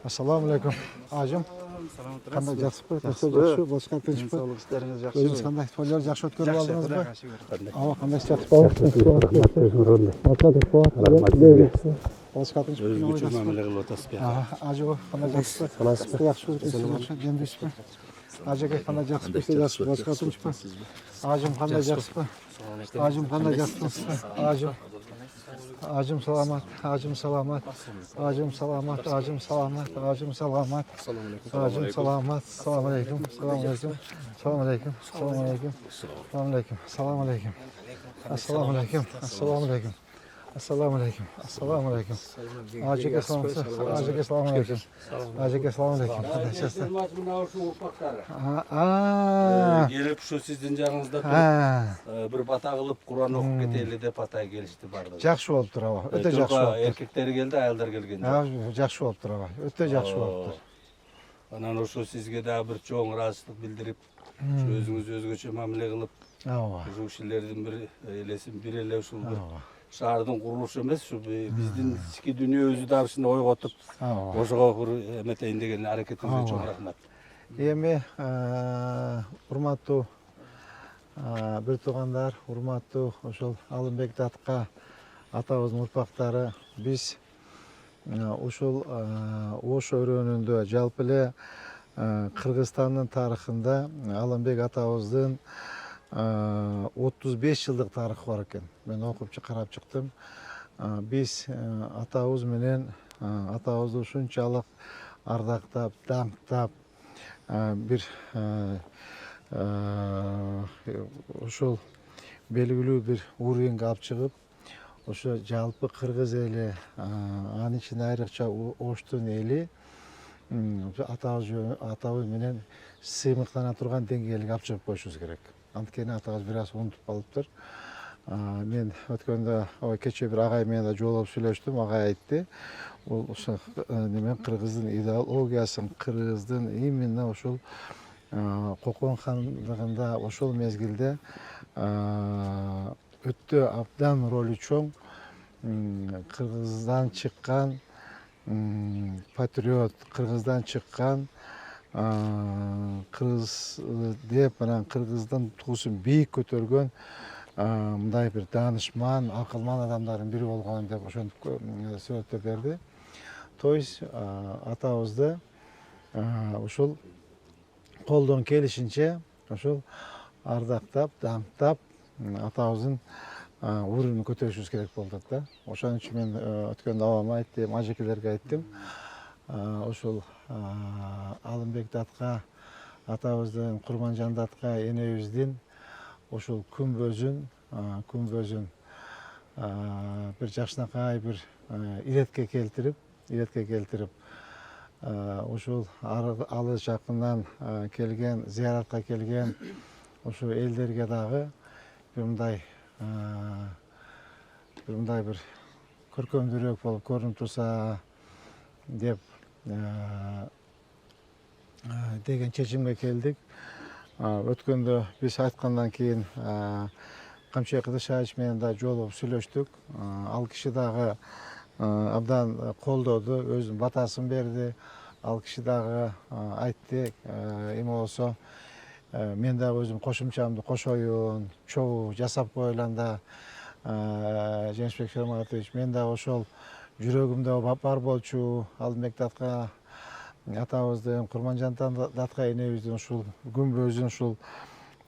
Assalamu alaikum. Ajım. Qanday yaxshimi? Yaxshi. Boshqa tinchmi? Sog'lik ishlarimiz yaxshi. O'zingiz qanday to'ylar yaxshi o'tkazib oldingizmi? Havo qanday Rahmat Boshqa tinchmi? O'zgacha muomala qilib o'tasiz. Ajo qanday yaxshi? Yaxshi o'tkazib Ajaga qanday yaxshi? Boshqa tinchmi? Ajim qanday yaxshi? Ajim qanday yaxshi? Ajim selamat, ajim selamat, ajim selamat, ajim selamat, ajim selamat, ajim selamat, selamun aleyküm, selamun aleyküm, selamun aleyküm, selamun aleyküm, selamun aleyküm, selamun aleyküm, assalamu aleyküm, assalamu aleyküm, assalamu aleyküm, assalamu aleyküm, ajaga selamun aleyküm, ajaga selamun aleyküm, arkadaşlar. Gelip şu sizin canınızda bir bata kılıp Kur'an okup keteli de bataya gelişti barda. Жақсы болып тұр аба, өте жақсы болып тұр. Erkekleri geldi, ayallar gelген. Жақсы болып тұр аба, өте жақсы болып тұр. Anan şu sizge daha bir çoğun razılık bildirip, şu özünüz özgöçe mamile kılıp, şu kişilerden bir elesin, bir ele şu şahardın kuruluşu emez, şu bizden siki dünya özü davşında oy kotup, oşuğa bir emeteyin degen hareketinize çok rahmet. Эми урматтуу бир туугандар, урматтуу ошол Алымбек Датка атабыздын урпактары, биз ушул Ош өрөөнүндө жалпы эле Кыргызстандын тарыхында Алымбек атабыздын 35 жылдык тарыхы бар экен. Мен окуп карап чыктым. Биз атабыз менен атабызды ушунчалык ардактап, даңктап, bir ошол белгилүү bir уровеньге алып чыгып, ошо жалпы кыргыз эли, анын ичинде айрыкча Оштун эли атабыз менен сыймыктана турган деңгээлге алып чыгып коюшубуз керек. Анткени атабыз бир аз унутуп калыптыр. Мен өткөндө кечээ бир агай менен да жолугуп сүйлөштүм. Агай айтты, ошо немен кыргыздын идеологиясын, кыргыздын именно ошол Кокон хандыгында ошол мезгилде өтө абдан ролу чоң, кыргыздан чыккан патриот, кыргыздан чыккан кыргыз деп анан кыргыздын туусун бийик көтөргөн мындай бир даанышман, акылман адамдардын бири болгон деп ошентип сүрөттөп берди. То есть атабызды ошол колдон келишинче ошол ардактап, даңктап, атабыздын уровенин көтөрүшүбүз керек болду да. Ошон үчүн мен өткөндө абама айттым, ажекелерге айттым. Ошол Алымбек Датка атабыздын, Курманжан Датка энебиздин ошол күнбөзүн бир жакшынакай бир иретке келтирип, ошол алыс жакындан келген, зыяратка келген ошол элдерге дагы бир мындай бир көркөмдүүрөөк болуп көрүнүп турса деп деген чечимге келдик. Өткөндө биз айткандан кийин Камчы Кыдышевич менен да жолугуп сүйлөштүк. Ал киши дагы абдан колдоду, өзүнүн батасын берди. Ал киши дагы айтты, эми болсо мен дагы өзүм кошумчамды кошоюн, чогуу жасап коеланда Жеңишбек Шерматович, мен дагы ошол жүрөгүмдө бар болчу, Алымбек Датка атабыздын, Курманжан Датка энебиздин ушул күнбөзүн ушул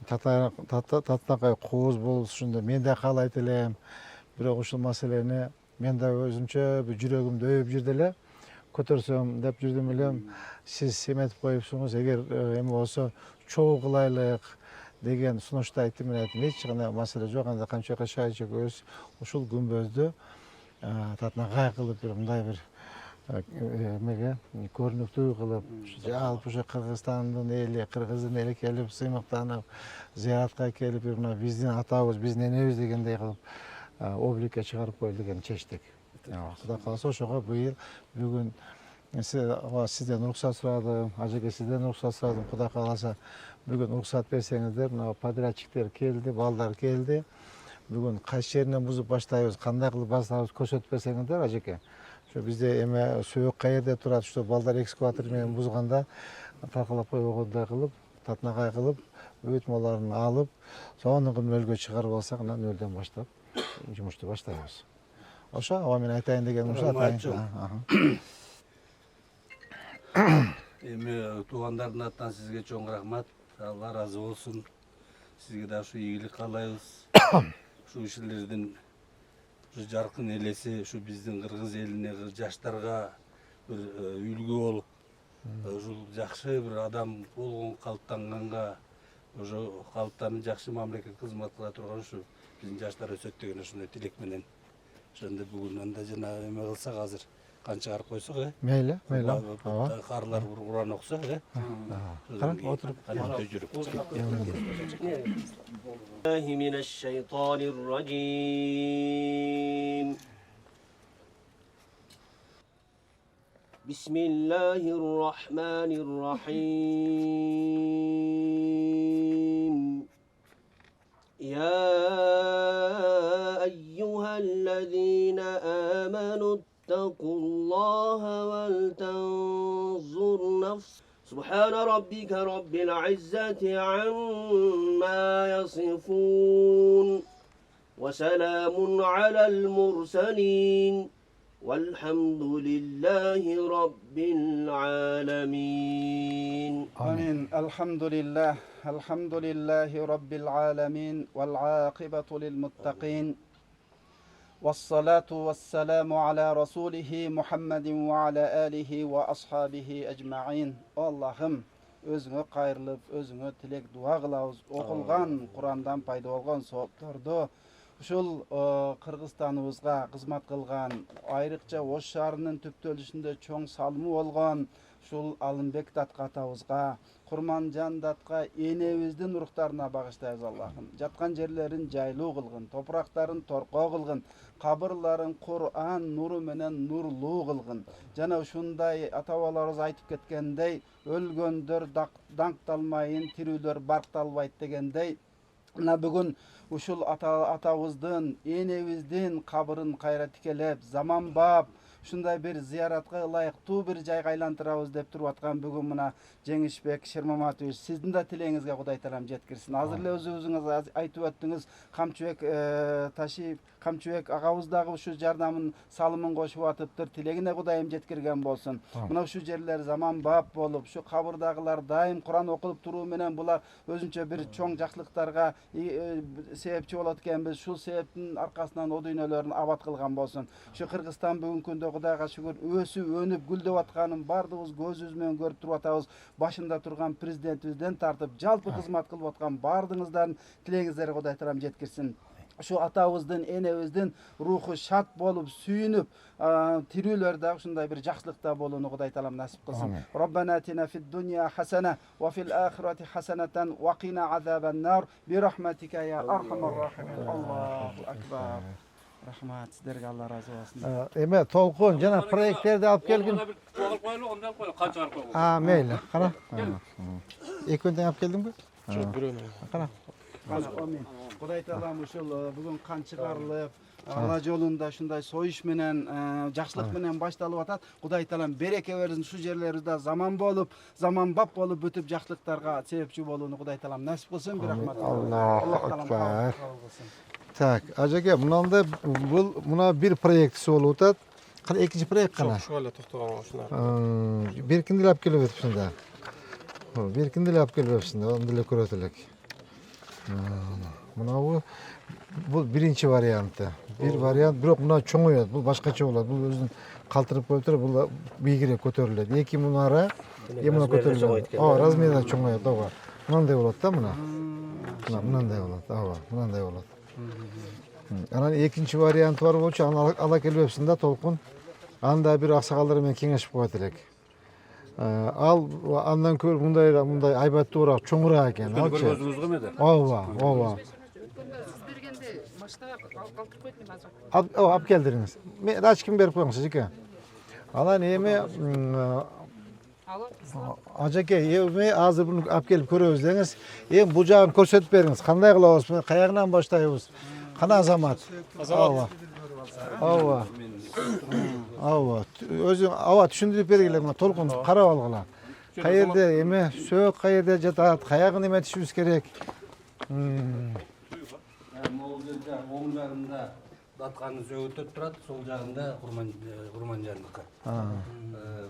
татынакай кооз болушунда мен да каалайт элем. Бирок ушул маселени мен да өзүмчө жүрөгүмдө өйүп жүрдү эле, көтөрсөм деп жүрдүм элем. Сиз эметип коюпсуңуз, эгер эми болсо чогуу кылайлык деген сунушту айттым. Мен айттым, эч кандай маселе жок. Анда Камчы Кыдышевич өз ушул күнбөздү татынакай кылып, бир мындай бир эмеге көрүнүктүү кылып, жалпы ушу Кыргызстандын эли, кыргыздын эли келип, сыймыктанып, зыяратка келип, мына биздин атабыз, биздин энебиз дегендей кылып обликке чыгарып коелу деген чечтик. Кудай кааласа ошого быйыл бүгүн сизден уруксат сурадым, ажеке сизден уруксат сурадым. Кудай кааласа бүгүн уруксат берсеңиздер, мына подрядчиктер келди, балдар келди. Бүгүн кайсы жеринен бузуп баштайбыз, кандай кылып баштайбыз көрсөтүп берсеңиздер, ажеке. Şu bizde eme söğüt kayerde turат, şu balдар ekskavator menен buzganda talkalap койгондой кылып, татнагай кылып, өт маларын алып, сонун нөлгө чыгарып алсак, анан нөлдөн баштап жумушту баштайбыз. Ошо аба мен айтайын дегеним ошо. Эми туугандардын атынан сизге чоң рахмат. Алла разы болсун. Сизге да ушу ийгилик каалайбыз. Ушу ишилердин жаркын элеси ушу биздин кыргыз элине, жаштарга бир үлгү болуп, ушул жакшы бир адам болгон калыптанганга, ошо калыптанып жакшы мамлекет кызмат кыла турган ушу биздин жаштар өсөт деген ошондой тилек менен. Ошондо бүгүн анда жана эме кылсак азыр кан чыгарып койсок, Мейли. Карлар Кур'ан окусак, Кара, отуруп. жүрүп. من الشيطان الرجيم بسم الله الرحمن الرحيم يا أيها الذين آمنوا اتقوا الله ولتنظر نفس سبحان ربك رب العزة عما يصفون وسلام على المرسلين والحمد لله رب العالمين آمين. الحمد لله رب العالمين والعاقبة للمتقين والصلاة والسلام على رسوله محمد وعلى آله وأصحابه أجمعين. Allah'ım özüne qayırılıp, özüne tilek dua kılavuz. Okulgan Kur'an'dan payda olgan sohbetlerdi. Ушул Кыргызстаныбызга кызмат кылган, айрыкча Ош шаарынын түптөлүшүндө чоң салымы болгон ушул Алымбек датка атабызга, Курманжан датка энебиздин уруктарына багыштайбыз Аллахым. Жаткан жерлерин жайлуу кылгын, топурактарын торкоо кылгын, кабырларын Кур'ан нуру менен нурлуу кылгын. Жана ушундай ата-бабаларыбыз айтып кеткендей, өлгөндөр даңкталмайын, тирүүлөр баркталбайт дегендей, мына бүгүн ушул атабыздын, энебиздин кабырын кайра тикелеп, заманбап ушундай бир зыяратка ылайыктуу бир жайга айлантырабыз деп туруп аткан бүгүн мына Жеңишбек Шермаматович, сиздин да тилеңизге Кудай таалам жеткирсин. Азыр эле өзүңүз айтып өттүңүз, Камчыбек Ташиев, Камчыбек агабыз дагы ушу жардамын, салымын кошуп атыптыр. Тилегине Кудайым жеткирген болсун. Мына ушу жерлер заманбап болуп, ушу кабырдагылар дайым Кур'ан окулуп туруу менен булар өзүнчө бир чоң жакшылыктарга себепчи болот экенбиз. Ушул себептин аркасынан о дүйнөлөрүн абат кылган болсун. Ушу Кыргызстан бүгүнкү күндө Кудайга шүгүр өсүп, өнүп, гүлдөп атканын бардыгыбыз көзүбүз менен көрүп туруп атабыз. Башында турган президентибизден тартып, жалпы кызмат кылып аткан бардыгыңыздардын тилегиңиздерге Кудай таалам жеткирсин. Şu атабыздын, энебиздин руху шат болуп, сүйүнүп, тирүүлөр да ушундай бир жакшылыкта болууну Кудай таалам насип кылсын. Роббана атина фид дунья хасана ва фил ахирати хасанатан ва кина азабан-нар би рахматика я архамар рахимин. Аллаху акбар. Рахмат, сиздерге Алла разы болсун. Эме толкун жана проекттерди алып келгин. Мейли, кара. Экөндөн алып келдиңби? Кара. Кудай таалам ушул бүгүн кан чыгарылып, ала жолунда ушундай союш менен, жакшылык менен башталып атат. Кудай таалам береке берсин, ушу жерлерибизде заманбап болуп бүтүп жакшылыктарга себепчи болууну Кудай таалам насип кылсын. Бир рахмат. Аллаху акбар. Так, ажеке, мынандай мына бир проектisi болуп атат. Кана экинчи проект кана? Şu hala toxtagан ушуна. Беркинди алып келип атышында. Беркинди алып келип атышында, онду эле көрөт элек. Мына бул биринчи варианты. Бир вариант, бирок мына чоңойот. Бул башкача болот. Бул өзүн калтырып коюп туруп, бул бийигирээк көтөрүлөт. Эки мунара, мына көтөрүлөт. Размерде чоңойот, ооба. Мындай болот да мына. Мындай болот, ооба, мындай болот. Анан экинчи варианты бар болчу, аны ала келбепсиң да толкун. Анда бир аксагалдар менен кеңешип коет элек. Ал андан көрүп мындай айбаттуураак, чоңураак экен. Алчы. Ооба. Сиз бергенде машина калтырып койдум мен азыр. Алып келдириңиз. Мен ачким берип коюңуз, жеке. Анан эми ажеке, эми азыр буну алып келип көрөбүз деңиз. Эми бул жагын көрсөтүп бериңиз. Кандай кылабыз? Каягынан баштайбыз? Кана азамат? Ооба. Ооба. Өзүң аба түшүндүрүп бергиле мына толкун карап алгыла. Каерде эме сөөк каерде жатат, каягын эметишибиз керек. Могул жерде оң жагында датқаны сөгөтөп турат, сол жагында Курманжандыкы.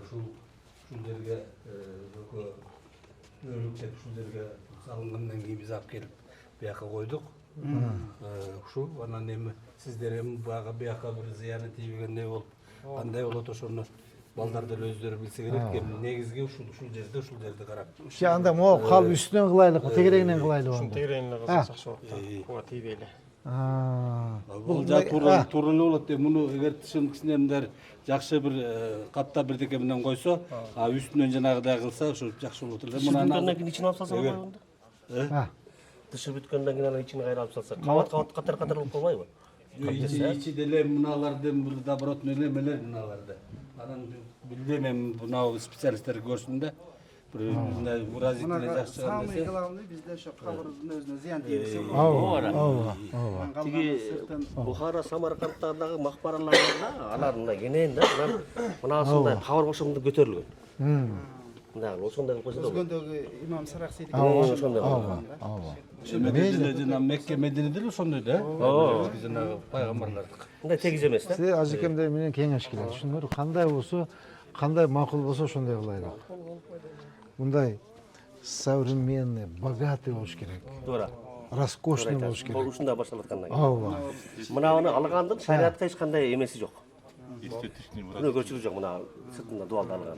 Ушул жерге өлүк деп ушул жерге салынгандан кийин биз алып келип бияка койдук. Ушул анан эми сиздер эми бияка бир зыяны тийбегендей болуп кандай болот ошону балдар деле өздөрү билсе керек. Эми негизги ушул жерде карап. Анда могу калып үстүнөн кылайлыкпы, тегерегинен кылайлыбы? Ушун тегерегине кылсак жакшы болот. Буга тийбейли. Бул туура эле болот деп муну эгер тышын кичинемдер жакшы бир каптап бирдеке менен койсо, үстүнөн жанагыдай кылса ошо жакшы болот эле. Бүткөндөн кийин ичине алып салсак болбойбу? Тышы бүткөндөн кийин анан ичине кайра алып салсак, кабат катар болуп калбайбы? Ичи деле муналардын бир добротный элемелер муналарды. Анан билбейм эми мынау специалисттер көрсүн да. Бир выразительный жакшы чыгат Самый главный бизде ошо кабырдын өзүнө зыян тийбесе болот. Ооба. Тиги Бухара, Самаркандтагы макбараларда алар мындай кенен да, мынасындай кабыр бошомдо көтөрүлгөн. Мындай ошондой кылып койсо да болот. Өзгөндөгү имам Сараксиди Ошондой. Ооба. Медине жана Мекке Мединеде ошондой да. Жанагы пайгамбарлардык. Мындай тегиз эмес да. Сиз ажекемдер менен кеңеш келет. Түшүндүңөрбү? Кандай болсо, кандай макул болсо ошондой кылайлык. Мындай современный, богатый болуш керек. Туура. Роскошный болуш керек. Ушундай башталып аткандан кийин. Ооба. Мынаны алгандын шариатка эч кандай эмеси жок. Көчүрүү жок мына сыртында дуалда алган.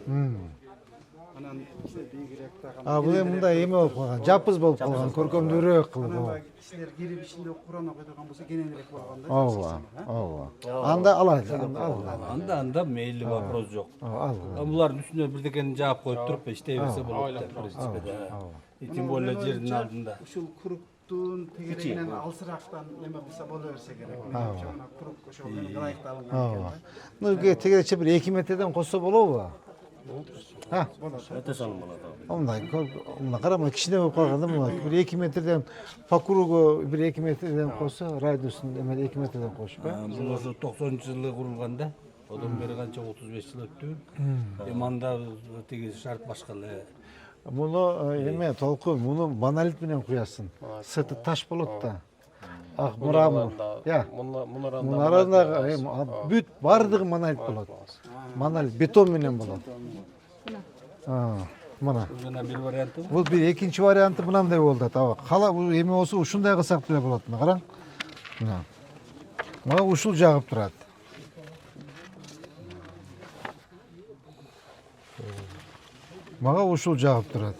анан бийигирээк тагам. Бул эми мындай эме болуп калган, жапыз болуп калган, көркөмдүүрөөк кылып. Анан кишилер кирип ичинде Кур'ан окуй турган болсо кененирээк болгондо. Ооба. Анда алайлы, Анда мейли вопрос жок. ал. Булардын үстүнө бирдекени жаап коюп туруп иштей берсе болот да, принципе. Тем более жердин алдында. Ушул куруктун тегерегинен алсырактан эме кылса боло берсе керек. Жана курук ошол менен ылайыкталган. Мына тегерече бир 2 метрден косса болобу? Өтө сонун болот. Мындай мына карама кичине болуп калганда мына бир 2 метрден по кругу бир 2 метрден койсо, радиусын эме 2 метрден коюшпу? Бул ошо 90-жылы курулган да. Одан бери канча 35 жыл өттү. Эми анда тиги шарт башка эле. Муну эме толкун, муну монолит менен куясың. Сырты таш болот да. Ак мрамор. Мунаранда бүт бардыгы монолит болот. Монолит бетон менен болот. Мына. Жана бир варианты. Бул бир экинчи варианты мынандай болду таба. Кала бул эме болсо ушундай кылсак деле болот. Мына караң. Мына ушул жагып турат. Мага ушул жагып турат.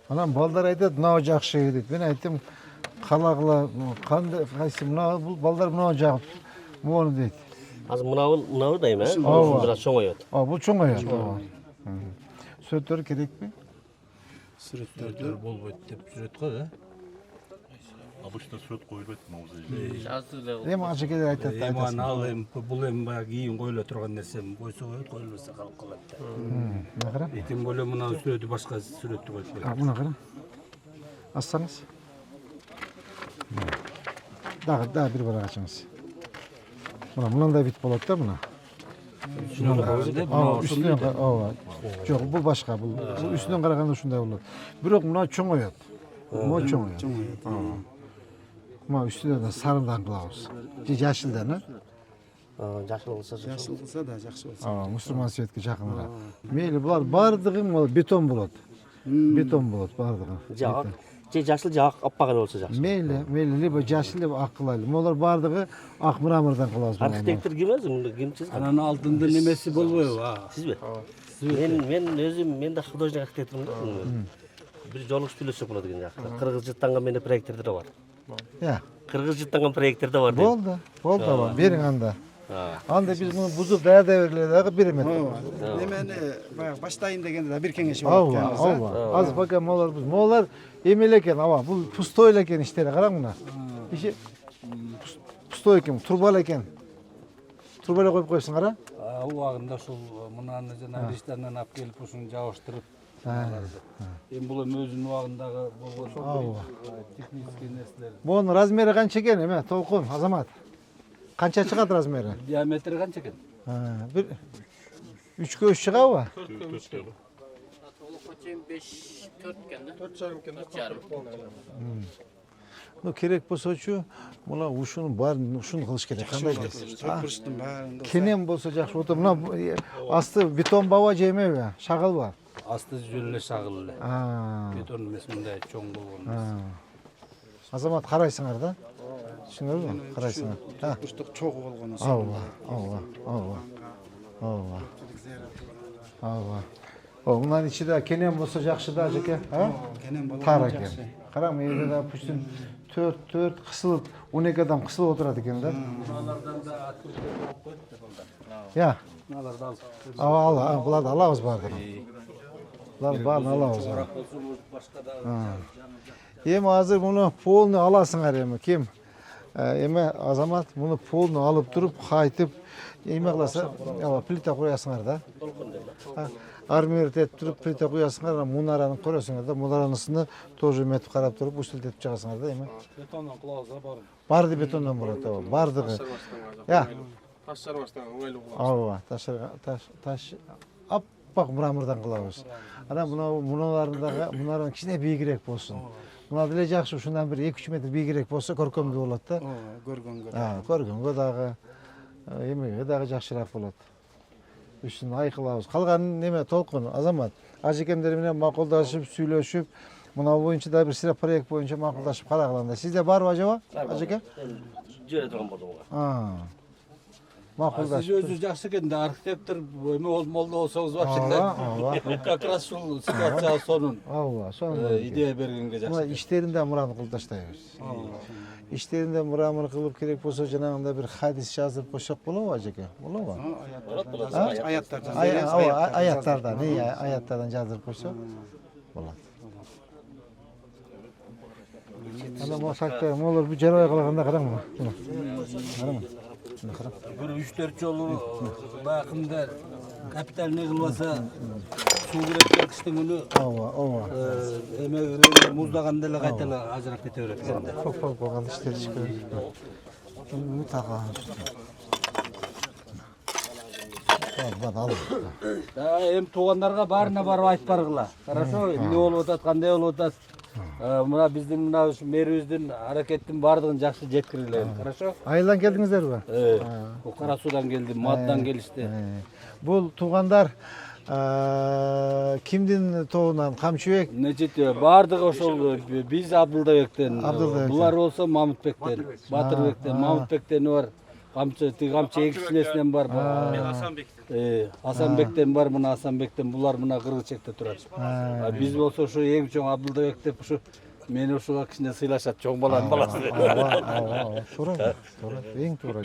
Анан балдар айтат, мына жакшы дейт. Мен айттым, калагыла кандай кайсы мына бул балдар мына жагып мону дейт. Азыр мынабы да эме, ушул бир чоңойот. Бул чоңойот. Сөттөр керекпи? Сүрөттөр болбойт деп жүрөт го да. Обычно сүрөт коюлбайт мына Эми ажекелер айтат. Ал эми бул эми баягы кийин коюла турган нерсе, койсо коет, коюлбаса калып калат да. Мына кара. Тем более мына сүрөтү башка сүрөттү коюп коет. Мына кара. Ассаңыз. Дагы бир барак ачыңыз. Мынандай бит болот да мына. Үстүнөн ооба. Жок, бул башка, бул үстүнөн караганда ушундай болот. Бирок мына чоңойот. Мына чоңойот. Мына үстүнөн сарыдан кылабыз. Же жашылдан, Жашыл кылса Жашыл кылса да жакшы болсо. мусулман светке жакыныраак. Мейли булар бардыгы бетон болот. Бетон болот бардыгы. Же жашыл же аппак эле болсо жакшы. Мейли, либо жашыл, либо ак кылайлы. Булар бардыгы ак мрамордон кылабыз. Архитектор ким өзү? Ким чызган? Анан алтында немеси болбойбу? Сизби? Мен өзүм, мен да художник архитектормун да. Бир жолугуш сүйлөшсөк болот экен жакта. Кыргыз жыттанган менде проекттер да бар. Кыргыз жыттанган проекттер да бар. Болду, бериң анда. Анда биз муну бузуп даярдай бергиле дагы беремет. Немени баягы баштайын дегенде да бир кеңеш болот экен. Ооба. Азыр пока молар эме эле экен, бул пустой эле экен иштери, караң мына. Иши пустой экен, турба эле экен. Турба эле коюп койсуң, кара. Убагында ушул мунаны жана ресторандан алып келип ушуну жабыштырып. Эми бул эми өзүнүн убагындагы болгон технический нерселер. Бунун размери канча экен эме, толкун, Азамат? Kança çıkat razmeri? Diametri kança ekan? Bir 3'e 3 çıkabı? 4,5 No kerek bolsa-çu, mula uşunu bar, uşunu kılış kerek. Kандай deysiz? Çöpürüштüm bari. Kenem bolsa jakşı otur. Muna astı beton baba jeme be, şagıl ba. Asты жөлеле шагылы. Бетон эмес мындай чоң болгон. Azamat qarayсыңар да? Түшүнөбү? Qarayсыңар. Çöpürüштük çok olgun. Ondan içinde kenem bolsa jakşı da jeke, ha? Kenem bala. Tar eкен. Karam yerde de püstün 4 kısılıp 12 adam kısılıp oturadi eкен da. Муналардан да ат көздөр болуп коет деп алар. Ya, Муналарды алып. bular da alabız bardır. Bular barını alabız. Чоңураак болсо может башка да. Emi hazır bunu polunu alasыңар emi kim? Emi azamat bunu polunu alıp durup kaytıp emi kılasa plita koyasыңар da. Armeret etip durup plita koyasыңар, munaranı koyasыңар da, munaranın üstünde тоже metip karap durup usul etip çıkasыңар da emi. Бетондон кылабыз бар. Bardı betondan burada o. Bardığı. Ya. Taşlarmasdan öyle olur. Taş appak muramırdan kılavuz. Ana bunların kişine biygirek bolsun. Buna dile jakşı şundan bir 2-3 metre biygirek bolsa körkömdүү bolot da. Көргөнгө дагы эмеге дагы жакшыраак болот. Үчүн айкылабыз. Калган неме толкун Азамат. Ажекемдер менен макулдашып, сүйлөшүп, мына боюнча да бир сыра проект боюнча макулдашып карагаланда. Сизде барбы ажаба? Ажеке? Жүре турган болду буга. Siz Макулдашып. özünüz жақсы екен де архитектор эме молда болсоңуз вообще как раз ушул ситуация сонун идея бергенге Мына жакшы. иштеринде мурамыр кылып таштайбыз. Иштеринде мурамыр кылып керек болсо жанагында бир хадис жазып койсок болобу ажеке? Болобу? Аяттардан, аяттардан жаздырып койсок болот. Ана мосакта молор бир жарабай калганда караңмы? Караңмы? Bir 3-4 жолу бакында капитальный кылбаса суу керек кыштын күнү эме муздаганда эле кайта эле ажырап кете берет экен да. Фок болгон иштер чыгып. Мутага. Эми туугандарга баарына барып айтып баргыла. Хорошо, эмне болуп атат, кандай болуп атат. Мына биздин мына ушу мэрибиздин аракеттин баардыгын жакшы жеткиргиле. Хорошо? Айылдан келдиңиздерби? Бул Кара Суудан келди, Маддан келишти. Бул туугандар кимдин тобунан? Камчыбек? Значит, баардыгы ошол биз Абдылдабектен, булар болсо Мамытбектен, Батырбектен, Мамытбектен бар. Камчы эки кишинесинен бар. Асанбектен бар, мына Асанбектен, булар мына Кыргызчекте турат. Биз болсо ошо эң чоң Абдылдабек деп ушу мени ушуга кичине сыйлашат, чоң баланын баласы. Туура, эң туура.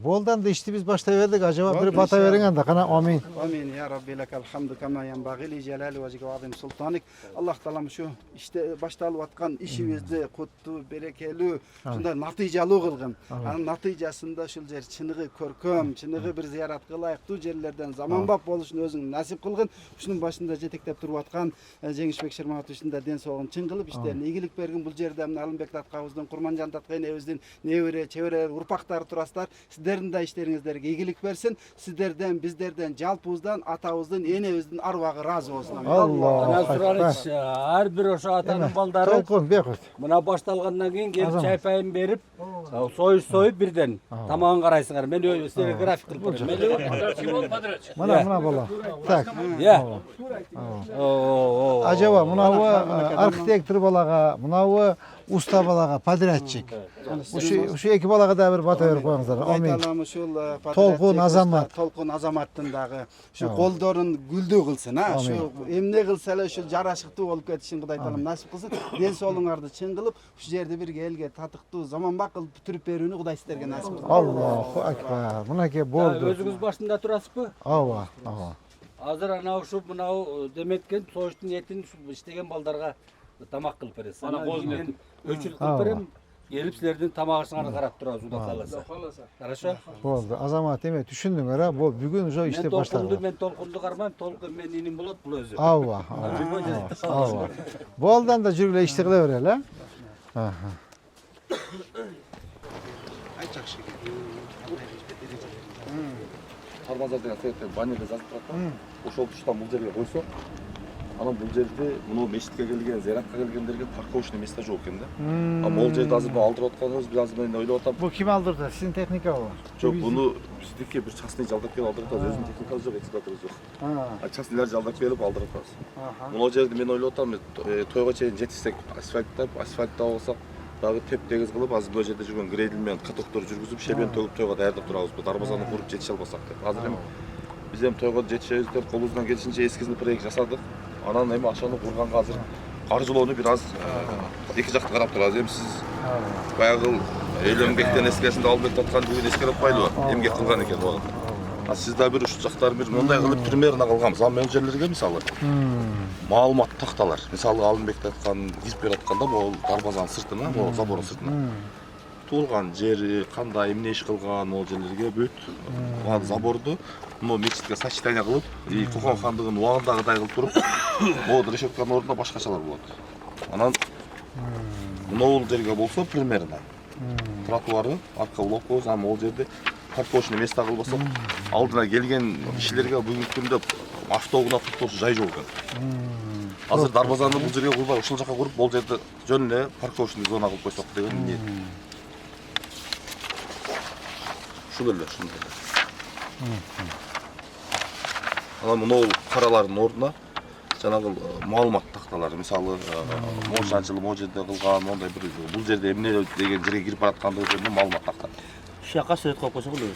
Boldan da işte biz başta verdik. Acaba bir bata verin anda. Kana amin. Amin ya Rabbi lekal hamdu kama yenbaghi li celali vecihika ve azim sultanik. Allah Teala şu işte başta alıp atkan işimizde kutlu, berekeli, şunda natijalı kılgın. Anın natijasında şu yer çınığı körköm, çınığı bir ziyaret kılayıktı yerlerden zaman bak boluşun özün nasip kılgın. Şunun başında jetektep turup atkan Jengişbek Şirmatovичтің den soğun çın kılıp işte iyilik bergin bu yerde Alınbek Datkabızdın, Kurmancan Datkayın evizden nevere, çevre, urpakları turastar. Sizlerin de işlerinizlerge iyilik versin. Sizlerden, bizlerden, jalpыбыздан, атабыздын, энебиздин арбагы разы болсун. Allah. Ар бир ошо атанын балдары Толкун бекут. мына башталгандан кийин келип чай пайын берип, союш союп бирден тамагын карайсыңар. Мен силерге график кылып берем. Мына бала. Так. Я. Acaba mınavı arxitektor balaga, mınavı usta balaga, podradsчик. Şu iki balaga da bir bata verip koyuңуздар. Amin. Толкун Азамат. Толкун Азаматтын дагы şu колдорун гүлдүү кылсын, ha. Şu эмне кылса эле şu жарашыктуу болуп кетишин Кудай Таалам насип кылсын. Ден соолуңарды чың кылып, şu жерде бирге элге татыктуу заманбап кылып бүтүрүп берүүнү Кудай силерге насип кылсын. Allahu akbar. Мынакей болду. Өзүңүз башында турасызбы? Ава. Азыр ана ушу мынау деметкен союштун этин иштеген балдарга тамак кылып бересиз. Ана мен өчүр кылып берем. Gelip sizlerden tamağısına karap durarız Uda kalırsa. Хорошо? Болду. Азамат эме түшүндүңөр, а? Бул бүгүн уже иштеп баштады. Men толкунду кармайм, толкун мен иним болот бул өзү. Ава. Болдан да жүргүлө ишти кыла берели, а? Тармазар деген советте баннерде жазып турат. Ошол туштан бул жерге койсо, анан бул жерде муну мечитке келген, зияратка келгендерге парковочный место жок экен да. А могул жерди азыр алдырып атканыбыз, бир азыр мен ойлоп атам. Бул ким алдырды? Сиздин техника бул? Жок, буну биздики бир частный жалдап келип алдырып атабыз. Өзүнүн техникабыз жок, эксплуатабыз жок. А частныйлар жалдап келип алдырып атабыз. Муну жерди мен ойлоп атам, тойго чейин жетишсек асфальттап алсак, дагы теп-тегиз кылып, азыр бул жерде жүргөн грейдер менен катоктор жүргүзүп, шебен төгүп тойго даярдап турабыз. Дарбазаны куруп жетише албасак деп. Азыр эми биз эми тойго жетишебиз деп колубуздан келишинче эскизин проект жасадык. Анан эми ошону курганга азыр каржылоону бир аз эки жакты карап турабыз. Эми сиз баягы эл эмгектен эскесинде алып аткан бүгүн эскерип кайлыбы? Эмгек кылган экен ону. А сиз да бир ушул жактарын бир мындай кылып примерно кылганбыз. А мен жерлерге мисалы маалымат такталар. Мисалы Алымбекте айткан, кирип берип атканда бул дарбазанын сыртына, бул забордун сыртына туулган жери, кандай эмне иш кылган могул жерлерге бүт заборду мына мечитке сочетание кылып, Кокон хандыгынын убагындагыдай кылып туруп, могул решетканын ордуна башкачалар болот. Анан могул жерге болсо примерно тротуары арка улап коебуз, а могул жерде парковочный место кылбасак, алдына келген кишилерге бүгүнкү күндө автобуна токтоосу жай жок экен. Азыр дарбазаны бул жерге курбай, ушул жака куруп, бул жерде жөн эле парковочный зона кылып койсок деген ниет. Ушул эле, ушундай эле. Анан мынау каралардын ордуна жанагы маалымат такталары, мисалы могул жанчылы могул жерде кылган, мондай бир бул жерде эмне деген жерге кирип бараткандыгы жөнүндө маалымат тактар. Ушул жака сүрөт коюп койсок эле.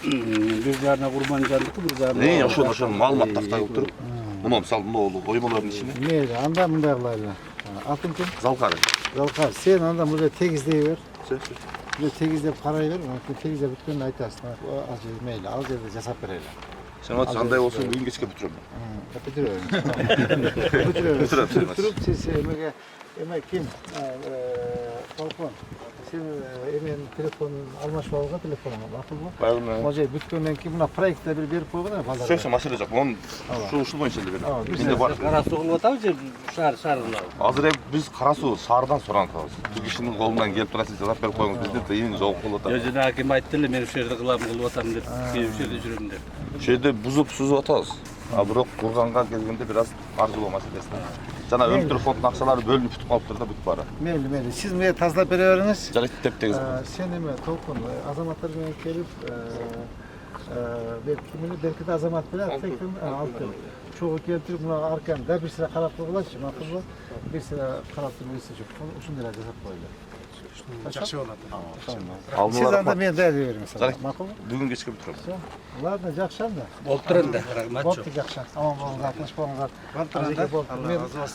Бир жарына Курманжандыкы, бир жарына. Ошол маалымат такта кылып туруп, мына мисалы могул оймолордун ичине. Мейли, анда мындай кылайлы. Атын ким? Залкары. Залкар, сен анда мына тегиздей бер. Бул тегиздеп карай бер, тегиздеп бүткөндө айтасың. Азыр мейли, ал жерде жасап берели. Сен андай болсо бүгүн кечке бүтүрөм. Бүтүрөм. Сиз эмеге ким? Толкон. Сен эмен телефон алмашып алга телефонуңа макулбу? Могу жер бүткөндөн кийин мына проектте бир берип койгон балдар. Сөзсү маселе жок. Мун ушул боюнча эле берем. Менде бар. Кара суу кылып атабыз же шаарына? Азыр биз кара суу шаардан суранып атабыз. Бул кишинин колунан келип турат, сиз жазап берип койгоңуз. Биздин тыйын жок болуп атат. Жана аким айтты эле, мен ушул жерде кылам, кылып атам деп, ушул жерде жүрөм деп. Ушул жерде бузуп сузуп атабыз. А бирок курганга келгенде бир аз каржылоо маселеси. Жана өмтүр фонддун акчалары бөлүнүп бүтүп калыптыр да бүт баары. Мейли. Сиз мени тазалап бере бериңиз. Жарайт теп-тегиз. Сен эме толкун азаматтар менен келип белки да азамат беле текин алып келип чогуу келтирип мына арканы да бир сыра карап койгулачы, макулбу? Бир сыра карап турбайсыз жок. Ушундай эле жасап койлу. Жакшы болот. Сиз анда мени даярдап бериңиз. Макулбу? Бүгүн кечке бүтүрөм. Ладно, жакшы анда. Болуп тур энди, рахмат. Болупту, жакшы. Аман болуңуздар, тынч болуңуздар. Болуптур анда.